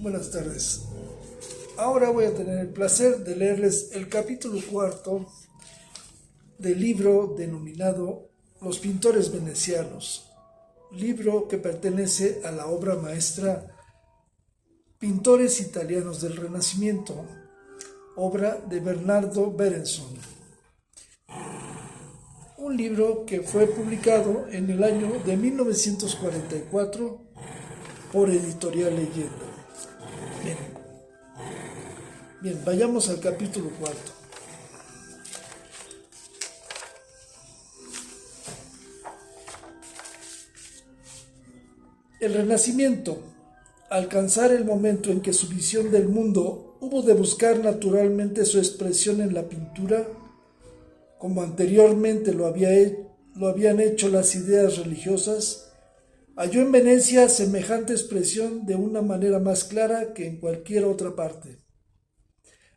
Buenas tardes. Ahora voy a tener el placer de leerles el capítulo 4 del libro denominado Los pintores venecianos, libro que pertenece a la obra maestra Pintores italianos del Renacimiento, obra de Bernardo Berenson. Un libro que fue publicado en el año de 1944 por Editorial Leyenda. Bien, vayamos al capítulo 4. El Renacimiento, alcanzar el momento en que su visión del mundo hubo de buscar naturalmente su expresión en la pintura, como anteriormente lo habían hecho las ideas religiosas, halló en Venecia semejante expresión de una manera más clara que en cualquier otra parte.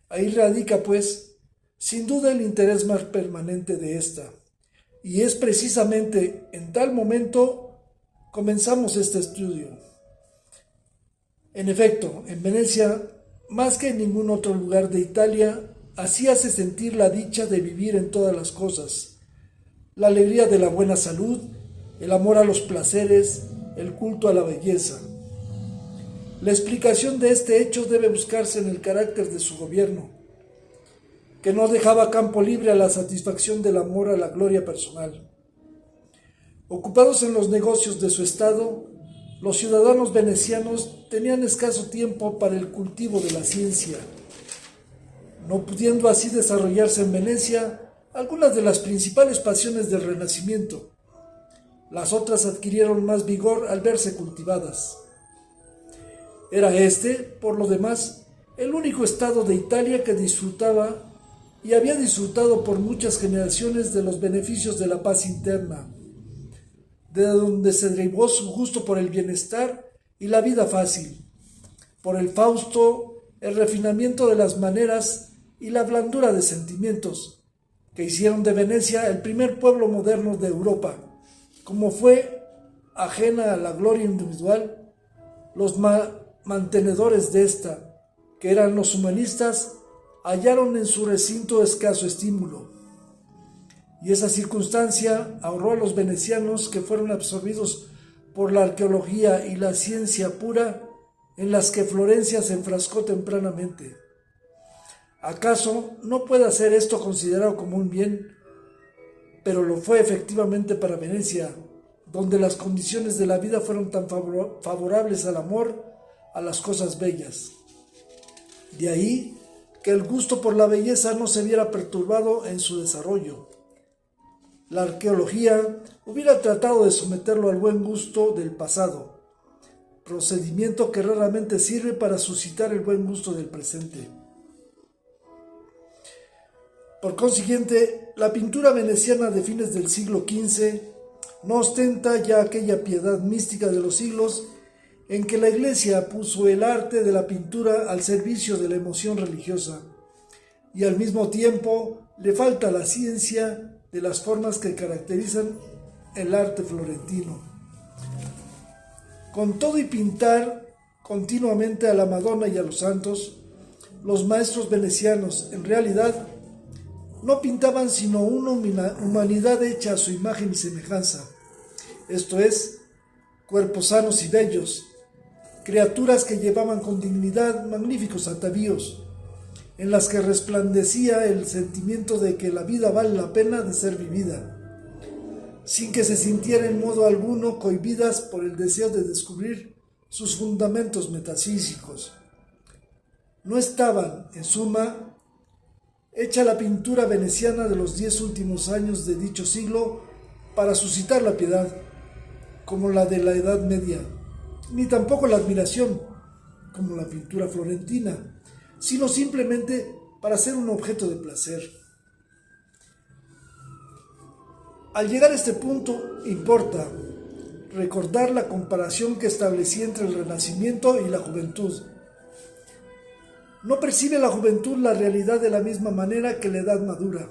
Ahí radica, pues, sin duda el interés más permanente de esta, y es precisamente en tal momento comenzamos este estudio. En efecto, en Venecia, más que en ningún otro lugar de Italia, hacíase sentir la dicha de vivir en todas las cosas, la alegría de la buena salud, el amor a los placeres, el culto a la belleza. La explicación de este hecho debe buscarse en el carácter de su gobierno, que no dejaba campo libre a la satisfacción del amor a la gloria personal. Ocupados en los negocios de su estado, los ciudadanos venecianos tenían escaso tiempo para el cultivo de la ciencia, no pudiendo así desarrollarse en Venecia algunas de las principales pasiones del Renacimiento. Las otras adquirieron más vigor al verse cultivadas. Era este, por lo demás, el único estado de Italia que disfrutaba y había disfrutado por muchas generaciones de los beneficios de la paz interna, de donde se derivó su gusto por el bienestar y la vida fácil, por el fausto, el refinamiento de las maneras y la blandura de sentimientos, que hicieron de Venecia el primer pueblo moderno de Europa. Como fue ajena a la gloria individual, los mantenedores de esta, que eran los humanistas, hallaron en su recinto escaso estímulo. Y esa circunstancia ahorró a los venecianos, que fueron absorbidos por la arqueología y la ciencia pura, en las que Florencia se enfrascó tempranamente. ¿Acaso no puede ser esto considerado como un bien? Pero lo fue efectivamente para Venecia, donde las condiciones de la vida fueron tan favorables al amor, a las cosas bellas. De ahí que el gusto por la belleza no se viera perturbado en su desarrollo. La arqueología hubiera tratado de someterlo al buen gusto del pasado, procedimiento que raramente sirve para suscitar el buen gusto del presente. Por consiguiente, la pintura veneciana de fines del siglo XV no ostenta ya aquella piedad mística de los siglos en que la Iglesia puso el arte de la pintura al servicio de la emoción religiosa, y al mismo tiempo le falta la ciencia de las formas que caracterizan el arte florentino. Con todo y pintar continuamente a la Madonna y a los santos, los maestros venecianos en realidad no pintaban sino una humanidad hecha a su imagen y semejanza, esto es, cuerpos sanos y bellos, criaturas que llevaban con dignidad magníficos atavíos, en las que resplandecía el sentimiento de que la vida vale la pena de ser vivida, sin que se sintiera en modo alguno cohibidas por el deseo de descubrir sus fundamentos metafísicos. No estaban, en suma, hecha la pintura veneciana de los 10 últimos años de dicho siglo para suscitar la piedad, como la de la Edad Media, ni tampoco la admiración, como la pintura florentina, sino simplemente para ser un objeto de placer. Al llegar a este punto, importa recordar la comparación que establecí entre el Renacimiento y la juventud. No percibe la juventud la realidad de la misma manera que la edad madura.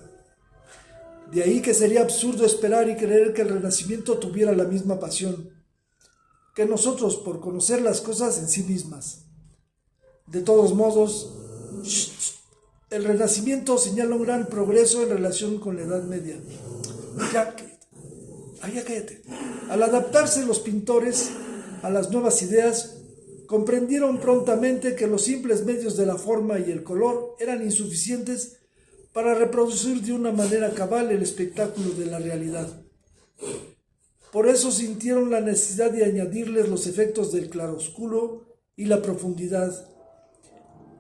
De ahí que sería absurdo esperar y creer que el Renacimiento tuviera la misma pasión que nosotros por conocer las cosas en sí mismas. De todos modos, el Renacimiento señala un gran progreso en relación con la Edad Media. Cállate. Al adaptarse los pintores a las nuevas ideas, comprendieron prontamente que los simples medios de la forma y el color eran insuficientes para reproducir de una manera cabal el espectáculo de la realidad. Por eso sintieron la necesidad de añadirles los efectos del claroscuro y la profundidad.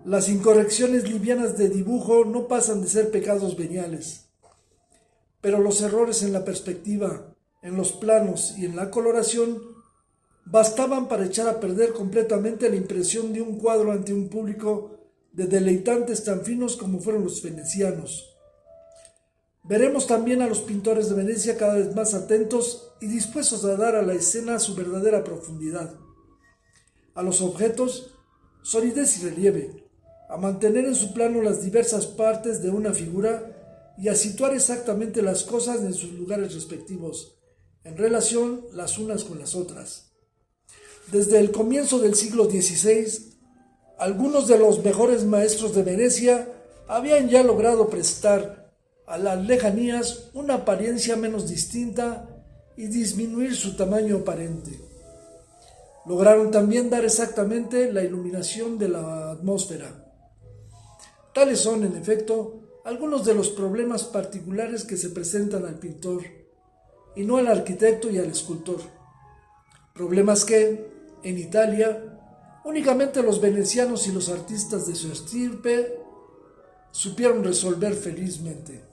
Las incorrecciones livianas de dibujo no pasan de ser pecados veniales, pero los errores en la perspectiva, en los planos y en la coloración bastaban para echar a perder completamente la impresión de un cuadro ante un público de deleitantes tan finos como fueron los venecianos. Veremos también a los pintores de Venecia cada vez más atentos y dispuestos a dar a la escena su verdadera profundidad, a los objetos solidez y relieve, a mantener en su plano las diversas partes de una figura y a situar exactamente las cosas en sus lugares respectivos, en relación las unas con las otras. Desde el comienzo del siglo XVI, algunos de los mejores maestros de Venecia habían ya logrado prestar a las lejanías una apariencia menos distinta y disminuir su tamaño aparente. Lograron también dar exactamente la iluminación de la atmósfera. Tales son, en efecto, algunos de los problemas particulares que se presentan al pintor, y no al arquitecto y al escultor. Problemas que, en Italia, únicamente los venecianos y los artistas de su estirpe supieron resolver felizmente.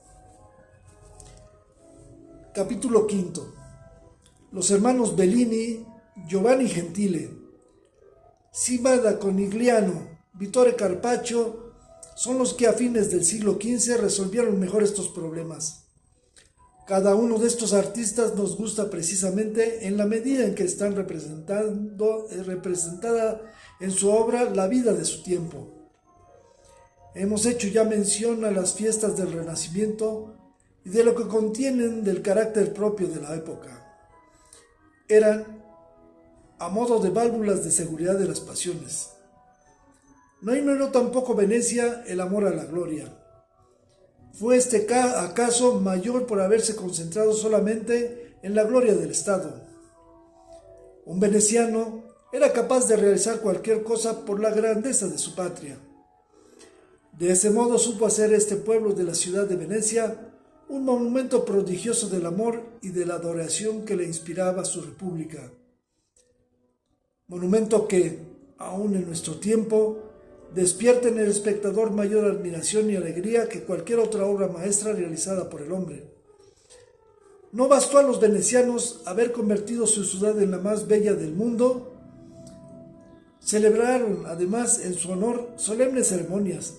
Capítulo V. Los hermanos Bellini, Giovanni Gentile, Cima da Conigliano, Vittore Carpaccio son los que a fines del siglo XV resolvieron mejor estos problemas. Cada uno de estos artistas nos gusta precisamente en la medida en que están representada en su obra la vida de su tiempo. Hemos hecho ya mención a las fiestas del Renacimiento y de lo que contienen del carácter propio de la época. Eran a modo de válvulas de seguridad de las pasiones. No ignoró tampoco Venecia el amor a la gloria. ¿Fue este acaso mayor por haberse concentrado solamente en la gloria del Estado? Un veneciano era capaz de realizar cualquier cosa por la grandeza de su patria. De ese modo supo hacer este pueblo de la ciudad de Venecia un monumento prodigioso del amor y de la adoración que le inspiraba su república. Monumento que, aún en nuestro tiempo, despierta en el espectador mayor admiración y alegría que cualquier otra obra maestra realizada por el hombre. No bastó a los venecianos haber convertido su ciudad en la más bella del mundo, celebraron además en su honor solemnes ceremonias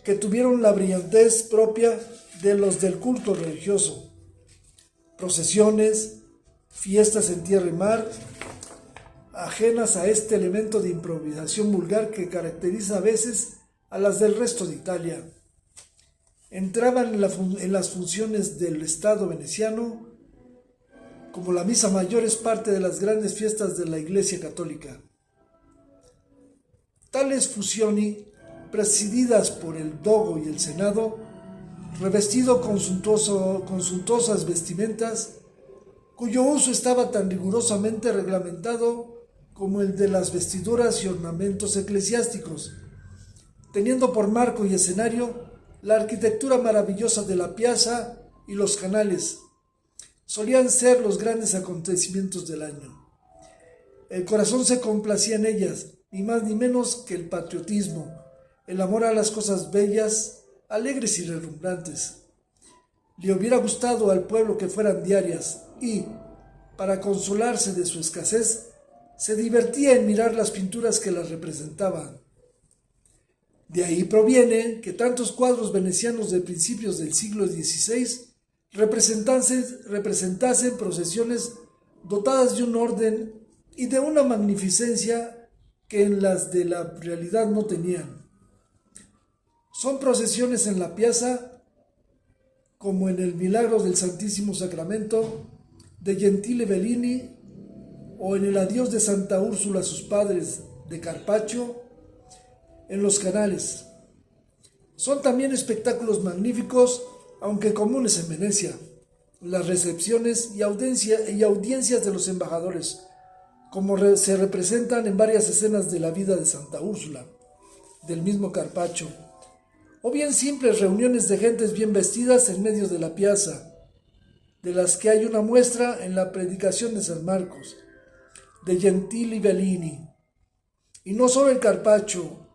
que tuvieron la brillantez propia de los del culto religioso, procesiones, fiestas en tierra y mar, ajenas a este elemento de improvisación vulgar que caracteriza a veces a las del resto de Italia. Entraban en las funciones del Estado veneciano, como la misa mayor es parte de las grandes fiestas de la Iglesia Católica. Tales fusioni, presididas por el dogo y el senado, revestido con suntuosas vestimentas, cuyo uso estaba tan rigurosamente reglamentado como el de las vestiduras y ornamentos eclesiásticos, teniendo por marco y escenario la arquitectura maravillosa de la piazza y los canales, solían ser los grandes acontecimientos del año. El corazón se complacía en ellas, ni más ni menos que el patriotismo, el amor a las cosas bellas, alegres y relumbrantes. Le hubiera gustado al pueblo que fueran diarias y, para consolarse de su escasez, se divertía en mirar las pinturas que las representaban. De ahí proviene que tantos cuadros venecianos de principios del siglo XVI representasen procesiones dotadas de un orden y de una magnificencia que en las de la realidad no tenían. Son procesiones en la piazza, como en el Milagro del Santísimo Sacramento de Gentile Bellini, o en el Adiós de Santa Úrsula a sus padres de Carpaccio, en los canales. Son también espectáculos magníficos, aunque comunes en Venecia, las recepciones y audiencias de los embajadores, como se representan en varias escenas de la vida de Santa Úrsula, del mismo Carpaccio, o bien simples reuniones de gentes bien vestidas en medio de la piazza, de las que hay una muestra en la predicación de San Marcos, de Gentili Bellini. Y no solo el Carpaccio,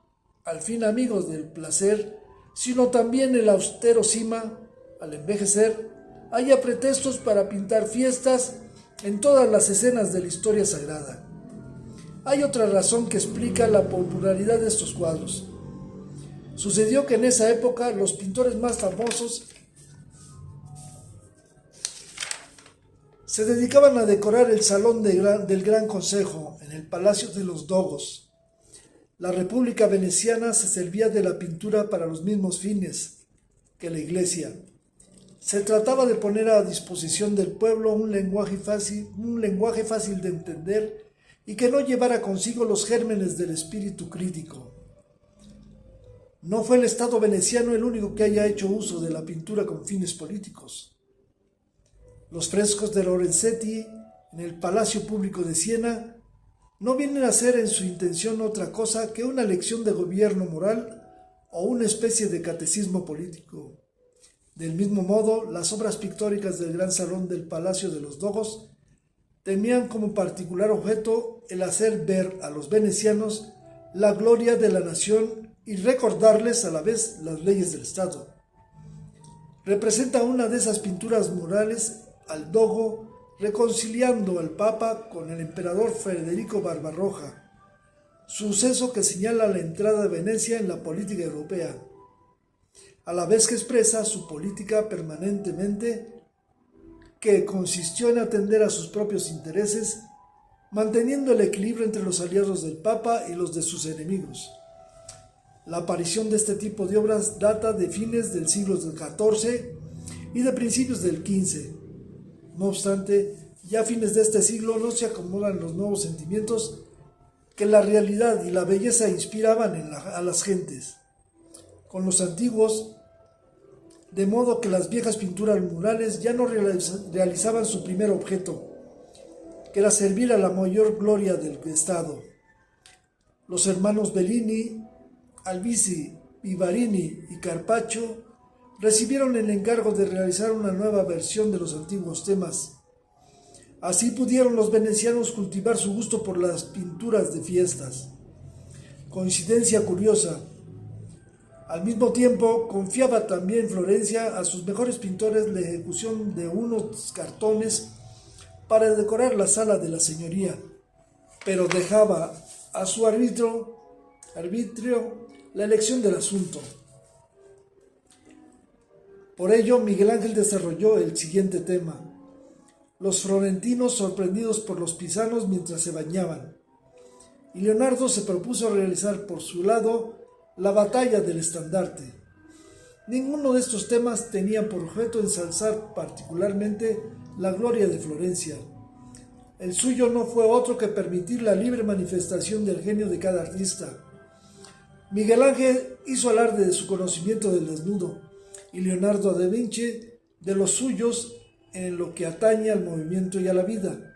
al fin amigos del placer, sino también el austero Cima, al envejecer, haya pretextos para pintar fiestas en todas las escenas de la historia sagrada. Hay otra razón que explica la popularidad de estos cuadros. Sucedió que en esa época los pintores más famosos se dedicaban a decorar el salón del Gran Consejo en el Palacio de los Dogos. La República Veneciana se servía de la pintura para los mismos fines que la Iglesia. Se trataba de poner a disposición del pueblo un lenguaje fácil de entender y que no llevara consigo los gérmenes del espíritu crítico. No fue el Estado veneciano el único que haya hecho uso de la pintura con fines políticos. Los frescos de Lorenzetti en el Palacio Público de Siena no vienen a ser en su intención otra cosa que una lección de gobierno moral o una especie de catecismo político. Del mismo modo, las obras pictóricas del gran salón del Palacio de los Dogos tenían como particular objeto el hacer ver a los venecianos la gloria de la nación y recordarles a la vez las leyes del Estado. Representa una de esas pinturas murales al Dogo reconciliando al Papa con el emperador Federico Barbarroja, suceso que señala la entrada de Venecia en la política europea, a la vez que expresa su política permanentemente, que consistió en atender a sus propios intereses, manteniendo el equilibrio entre los aliados del Papa y los de sus enemigos. La aparición de este tipo de obras data de fines del siglo XIV y de principios del XV. No obstante, ya a fines de este siglo no se acomodan los nuevos sentimientos que la realidad y la belleza inspiraban a las gentes. Con los antiguos, de modo que las viejas pinturas murales ya no realizaban su primer objeto, que era servir a la mayor gloria del Estado. Los hermanos Bellini, Albizzi, Vivarini y Carpaccio recibieron el encargo de realizar una nueva versión de los antiguos temas. Así pudieron los venecianos cultivar su gusto por las pinturas de fiestas. Coincidencia curiosa. Al mismo tiempo, confiaba también Florencia a sus mejores pintores la ejecución de unos cartones para decorar la sala de la señoría, pero dejaba a su arbitrio la elección del asunto. Por ello, Miguel Ángel desarrolló el siguiente tema: los florentinos sorprendidos por los pisanos mientras se bañaban. Y Leonardo se propuso realizar por su lado la batalla del estandarte. Ninguno de estos temas tenía por objeto ensalzar particularmente la gloria de Florencia. El suyo no fue otro que permitir la libre manifestación del genio de cada artista. Miguel Ángel hizo alarde de su conocimiento del desnudo, y Leonardo da Vinci de los suyos en lo que atañe al movimiento y a la vida.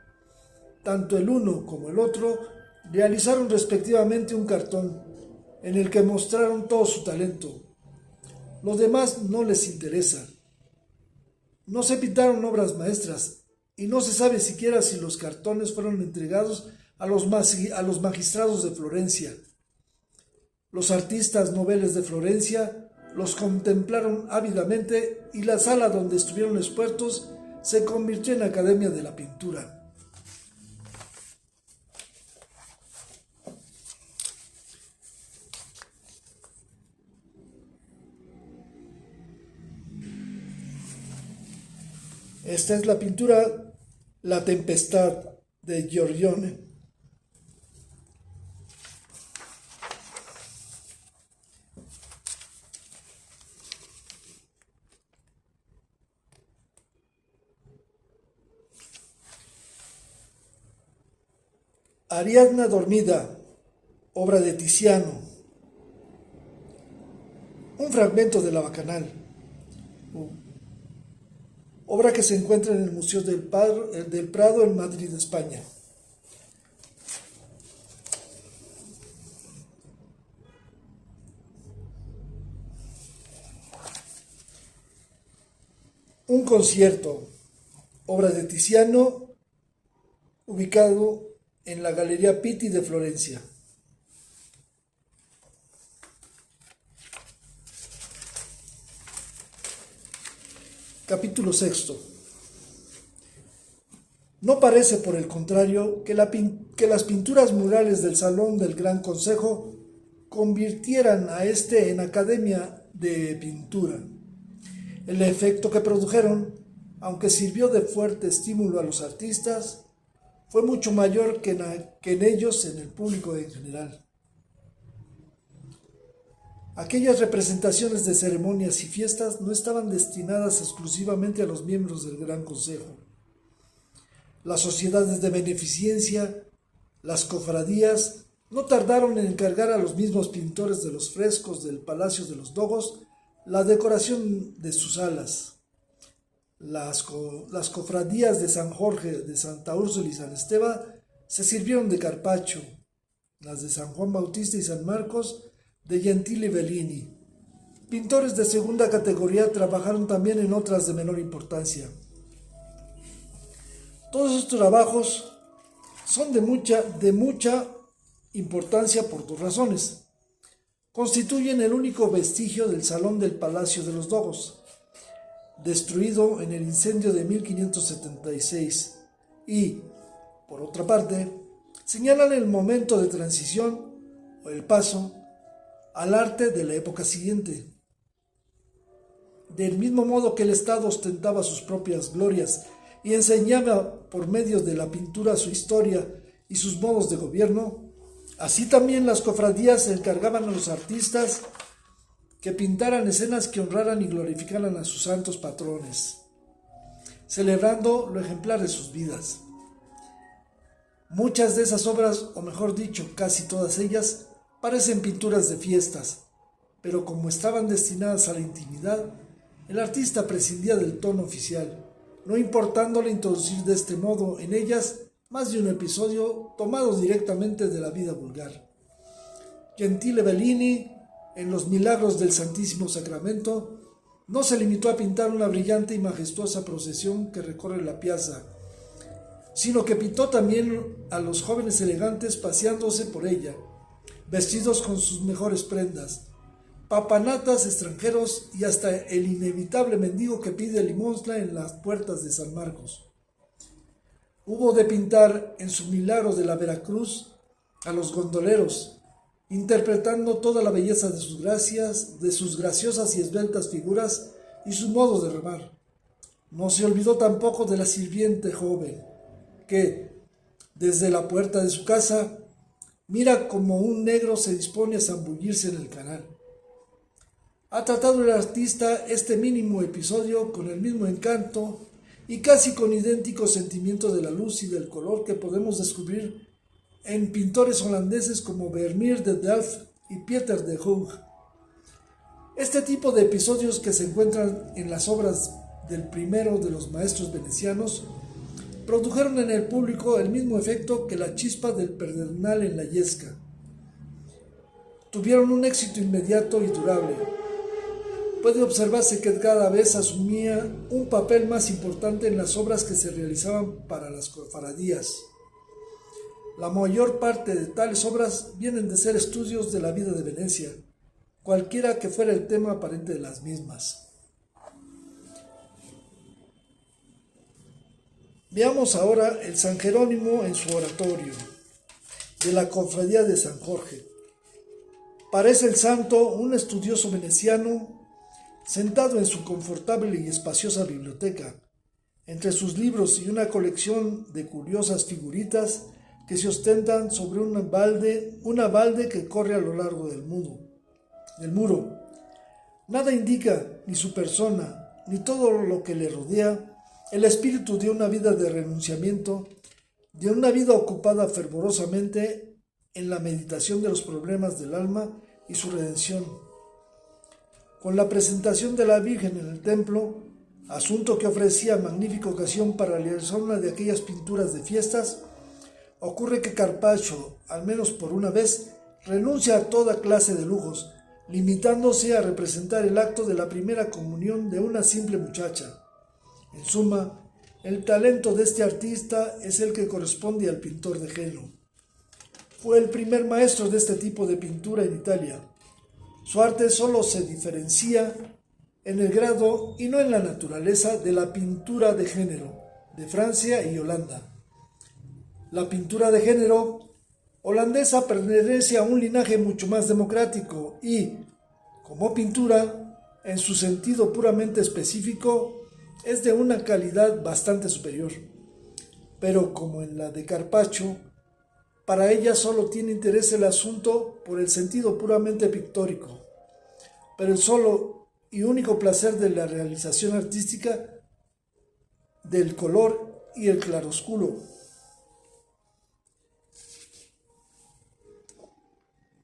Tanto el uno como el otro realizaron respectivamente un cartón, en el que mostraron todo su talento. Los demás no les interesa. No se pintaron obras maestras, y no se sabe siquiera si los cartones fueron entregados a los magistrados de Florencia. Los artistas noveles de Florencia los contemplaron ávidamente y la sala donde estuvieron expuestos se convirtió en academia de la pintura. Esta es la pintura La Tempestad de Giorgione. Ariadna dormida, obra de Tiziano. Un fragmento de la Bacanal, obra que se encuentra en el Museo del Prado en Madrid, España. Un concierto, obra de Tiziano, ubicado en la Galería Pitti de Florencia. Capítulo sexto. No parece, por el contrario, que las pinturas murales del Salón del Gran Consejo convirtieran a este en academia de pintura. El efecto que produjeron, aunque sirvió de fuerte estímulo a los artistas, fue mucho mayor que en ellos en el público en general. Aquellas representaciones de ceremonias y fiestas no estaban destinadas exclusivamente a los miembros del Gran Consejo. Las sociedades de beneficencia, las cofradías, no tardaron en encargar a los mismos pintores de los frescos del Palacio de los Dogos la decoración de sus salas. Las cofradías de San Jorge, de Santa Úrsula y San Esteban se sirvieron de Carpaccio, las de San Juan Bautista y San Marcos de Gentile Bellini. Pintores de segunda categoría trabajaron también en otras de menor importancia. Todos estos trabajos son de mucha importancia por dos razones. Constituyen el único vestigio del Salón del Palacio de los Dogos, destruido en el incendio de 1576, y, por otra parte, señalan el momento de transición o el paso al arte de la época siguiente. Del mismo modo que el Estado ostentaba sus propias glorias y enseñaba por medio de la pintura su historia y sus modos de gobierno, así también las cofradías encargaban a los artistas que pintaran escenas que honraran y glorificaran a sus santos patrones, celebrando lo ejemplar de sus vidas. Muchas de esas obras, o mejor dicho, casi todas ellas, parecen pinturas de fiestas, pero como estaban destinadas a la intimidad, el artista prescindía del tono oficial, no importándole introducir de este modo en ellas más de un episodio tomado directamente de la vida vulgar. Gentile Bellini, en Los Milagros del Santísimo Sacramento, no se limitó a pintar una brillante y majestuosa procesión que recorre la piazza, sino que pintó también a los jóvenes elegantes paseándose por ella, vestidos con sus mejores prendas, papanatas extranjeros y hasta el inevitable mendigo que pide limosna en las puertas de San Marcos. Hubo de pintar en su Milagros de la Veracruz a los gondoleros, interpretando toda la belleza de sus graciosas y esbeltas figuras y su modo de remar. No se olvidó tampoco de la sirviente joven, que, desde la puerta de su casa, mira como un negro se dispone a zambullirse en el canal. Ha tratado el artista este mínimo episodio con el mismo encanto y casi con idéntico sentimiento de la luz y del color que podemos descubrir en pintores holandeses como Vermeer de Delft y Pieter de Hoog. Este tipo de episodios que se encuentran en las obras del primero de los maestros venecianos produjeron en el público el mismo efecto que la chispa del pedernal en la yesca. Tuvieron un éxito inmediato y durable. Puede observarse que cada vez asumía un papel más importante en las obras que se realizaban para las cofradías. La mayor parte de tales obras vienen de ser estudios de la vida de Venecia, cualquiera que fuera el tema aparente de las mismas. Veamos ahora el San Jerónimo en su oratorio, de la Cofradía de San Jorge. Parece el santo un estudioso veneciano sentado en su confortable y espaciosa biblioteca, entre sus libros y una colección de curiosas figuritas que se ostentan sobre una balde que corre a lo largo del muro. Nada indica, ni su persona, ni todo lo que le rodea, el espíritu de una vida de renunciamiento, de una vida ocupada fervorosamente en la meditación de los problemas del alma y su redención. Con la presentación de la Virgen en el templo, asunto que ofrecía magnífica ocasión para realizar una de aquellas pinturas de fiestas, ocurre que Carpaccio, al menos por una vez, renuncia a toda clase de lujos, limitándose a representar el acto de la primera comunión de una simple muchacha. En suma, el talento de este artista es el que corresponde al pintor de género. Fue el primer maestro de este tipo de pintura en Italia. Su arte solo se diferencia en el grado y no en la naturaleza de la pintura de género de Francia y Holanda. La pintura de género holandesa pertenece a un linaje mucho más democrático y, como pintura, en su sentido puramente específico, es de una calidad bastante superior. Pero como en la de Carpaccio, para ella solo tiene interés el asunto por el sentido puramente pictórico, pero el solo y único placer de la realización artística del color y el claroscuro.